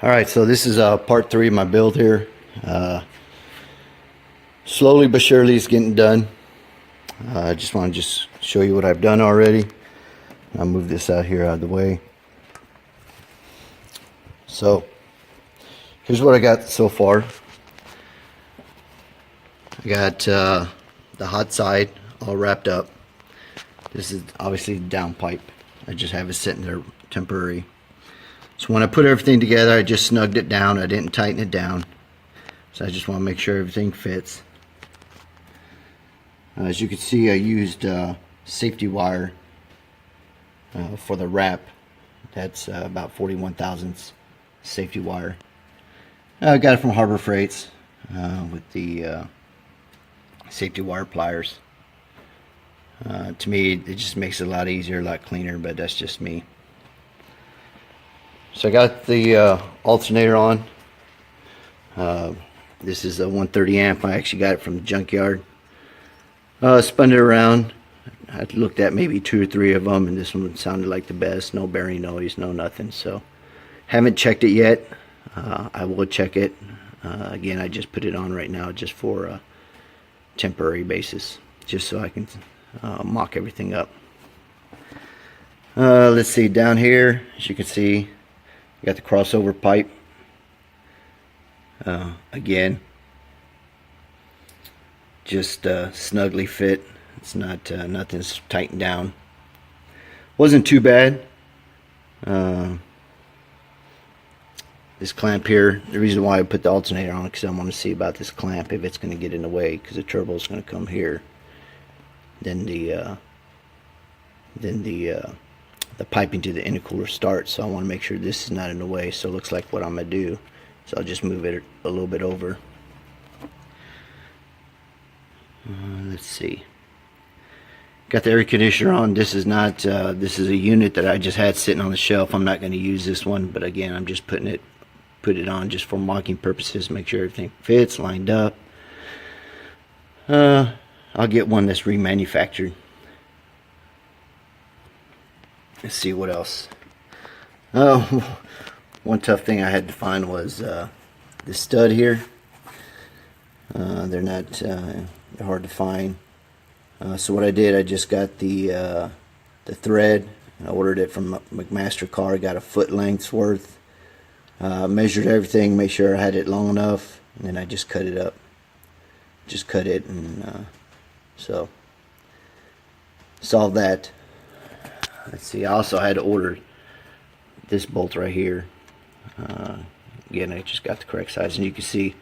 Alright, so this is part 3 of my build here. Slowly but surely it's getting done. I just want to show you what I've done already. I'll move this out here out of the way. So here's what I got so far. I got the hot side all wrapped up. This is obviously the down pipe. I just have it sitting there temporary. So when I put everything together, I just snugged it down. I didn't tighten it down. So I just want to make sure everything fits. As you can see, I used safety wire for the wrap. That's about 41 thousandths safety wire. I got it from Harbor Freights with the safety wire pliers. To me, it just makes it a lot easier, a lot cleaner, but that's just me. So I got the alternator on. This is a 130 amp. I actually got it from the junkyard. Spun it around. I looked at maybe 2 or 3 of them, and this one sounded like the best. No bearing noise, no nothing. So haven't checked it yet. I will check it. Again, I just put it on right now just for a temporary basis, just so I can mock everything up. Let's see, down here, as you can see, got the crossover pipe. Again, just snugly fit. It's not nothing's tightened down. Wasn't too bad. This clamp here, the reason why I put the alternator on, because I want to see about this clamp, if it's going to get in the way, because the turbo is going to come here. Then the piping to the intercooler starts, so I want to make sure this is not in the way. So it looks like what I'm going to do, so I'll just move it a little bit over. Let's see. Got the air conditioner on. This is not this is a unit that I just had sitting on the shelf. I'm not going to use this one, but again, I'm just put it on just for mocking purposes, make sure everything fits, lined up. I'll get one that's remanufactured. Let's see what else. Oh, one tough thing I had to find was the stud here. They're hard to find. So what I did, I just got the thread. I ordered it from McMaster-Carr. Got a foot length's worth. Measured everything, made sure I had it long enough, and then I just cut it up. Just cut it, and so solved that. Let's see, I also had to order this bolt right here. Again, I just got the correct size, and you can see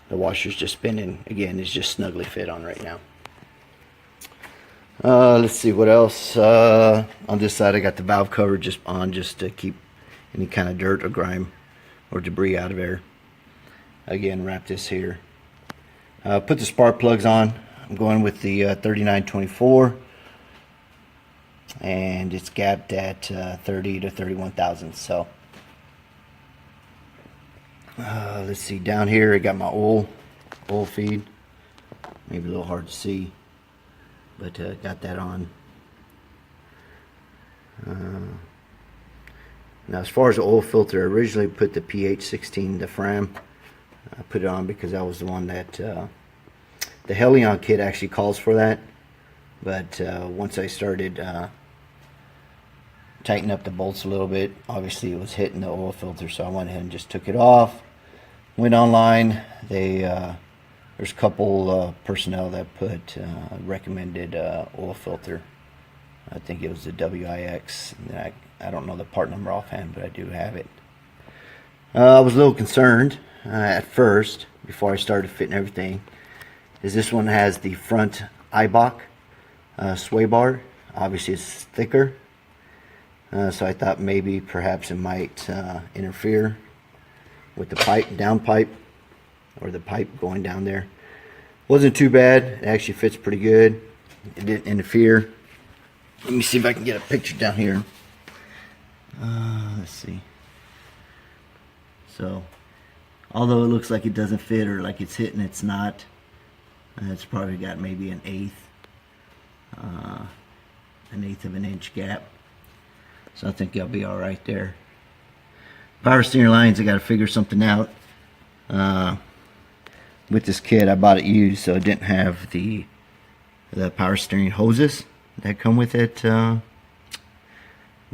the washer's just spinning. Again, it's just snugly fit on right now. Let's see what else. On this side, I got the valve cover just on, just to keep any kind of dirt or grime or debris out of there. Again, wrap this here. Put the spark plugs on. I'm going with the 3924. And it's gapped at 30 to 31 thousandths. So let's see, down here I got my oil feed. Maybe a little hard to see, but got that on. Now as far as the oil filter, I originally put the PH16, the Fram. I put it on because that was the one that the Helion kit actually calls for that, but once I started tighten up the bolts a little bit, obviously it was hitting the oil filter, so I went ahead and just took it off. Went online. There's a couple personnel that put recommended oil filter. I think it was the WIX. I don't know the part number offhand, but I do have it. I was a little concerned at first, before I started fitting everything, is this one has the front Eibach sway bar. Obviously it's thicker. So I thought maybe perhaps it might interfere with the down pipe, or the pipe going down there. Wasn't too bad. It actually fits pretty good. It didn't interfere. Let me see if I can get a picture down here. Let's see. So, although it looks like it doesn't fit, or like it's hitting, it's not. It's probably got maybe an eighth of an inch gap. So I think I'll be all right there. Power steering lines, I got to figure something out. With this kit, I bought it used, so it didn't have the power steering hoses that come with it. But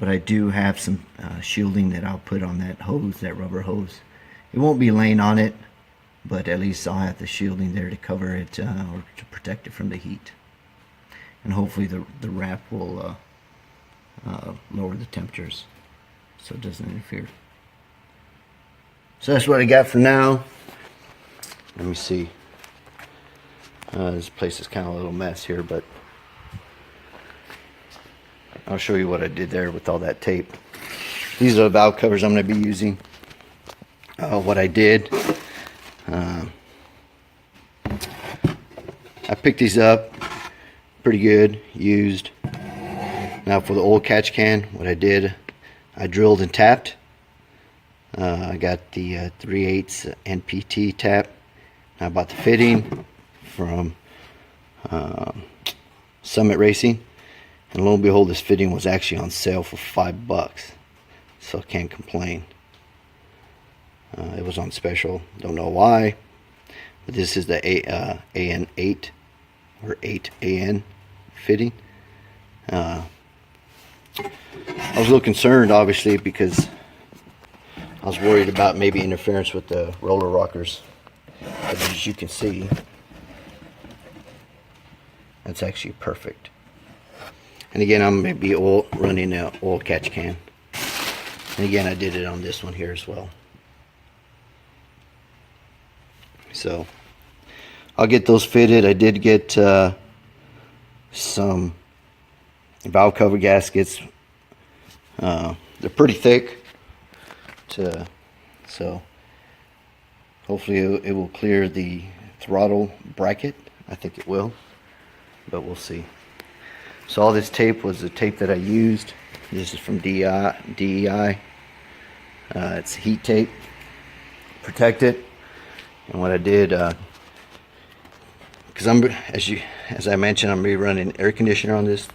I do have some shielding that I'll put on that hose, that rubber hose. It won't be laying on it, but at least I'll have the shielding there to cover it or to protect it from the heat. And hopefully the wrap will lower the temperatures so it doesn't interfere. So that's what I got for now. Let me see. This place is kind of a little mess here, but I'll show you what I did there with all that tape. These are the valve covers I'm going to be using. What I did, I picked these up pretty good, used. Now for the old catch can, what I did, I drilled and tapped. I got the 3/8 NPT tap. I bought the fitting from Summit Racing, and lo and behold, this fitting was actually on sale for $5, so I can't complain. It was on special, don't know why, but this is the AN8 or 8AN fitting. I was a little concerned, obviously, because I was worried about maybe interference with the roller rockers. But as you can see, that's actually perfect. And again, I'm going to be running an oil catch can. And again, I did it on this one here as well. So I'll get those fitted. I did get some valve cover gaskets. They're pretty thick, so hopefully it will clear the throttle bracket. I think it will, but we'll see. So all this tape was the tape that I used. This is from DEI. It's heat tape, protect it. And what I did, because as I mentioned, I'm running air conditioner on this,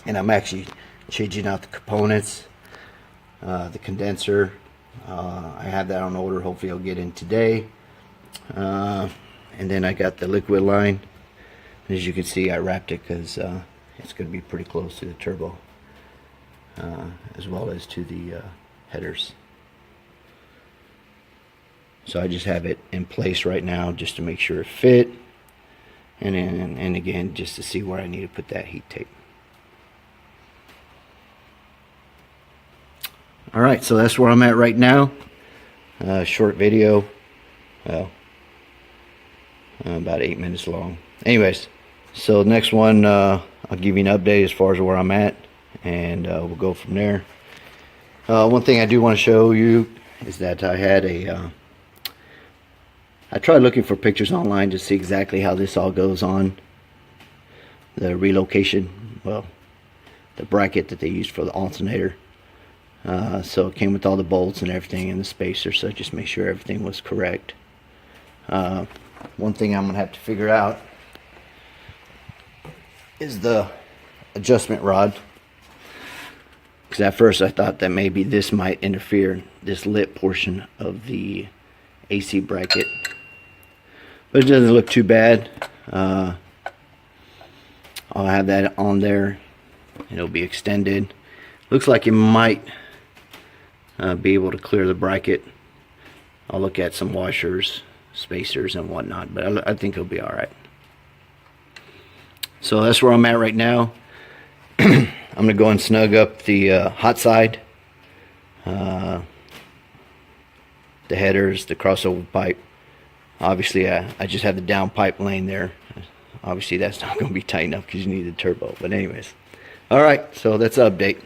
and I'm actually changing out the components, the condenser. I have that on order. Hopefully I'll get in today. And then I got the liquid line. And as you can see, I wrapped it because it's going to be pretty close to the turbo, as well as to the headers. So I just have it in place right now just to make sure it fit, and again just to see where I need to put that heat tape. Alright, so that's where I'm at right now. Short video, well, about 8 minutes long. Anyways, so next one, I'll give you an update as far as where I'm at, and we'll go from there. One thing I do want to show you is that I had I tried looking for pictures online to see exactly how this all goes on. The relocation, well, the bracket that they used for the alternator. So it came with all the bolts and everything and the spacer, so just make sure everything was correct. One thing I'm going to have to figure out is the adjustment rod. Because at first I thought that maybe this might interfere, this lip portion of the AC bracket. But it doesn't look too bad. I'll have that on there. It'll be extended. Looks like it might be able to clear the bracket. I'll look at some washers, spacers, and whatnot, but I think it'll be alright. So that's where I'm at right now. I'm going to go and snug up the hot side, the headers, the crossover pipe. Obviously, I just have the down pipe laying there. Obviously, that's not going to be tight enough because you need the turbo. But anyways, alright, so that's the update.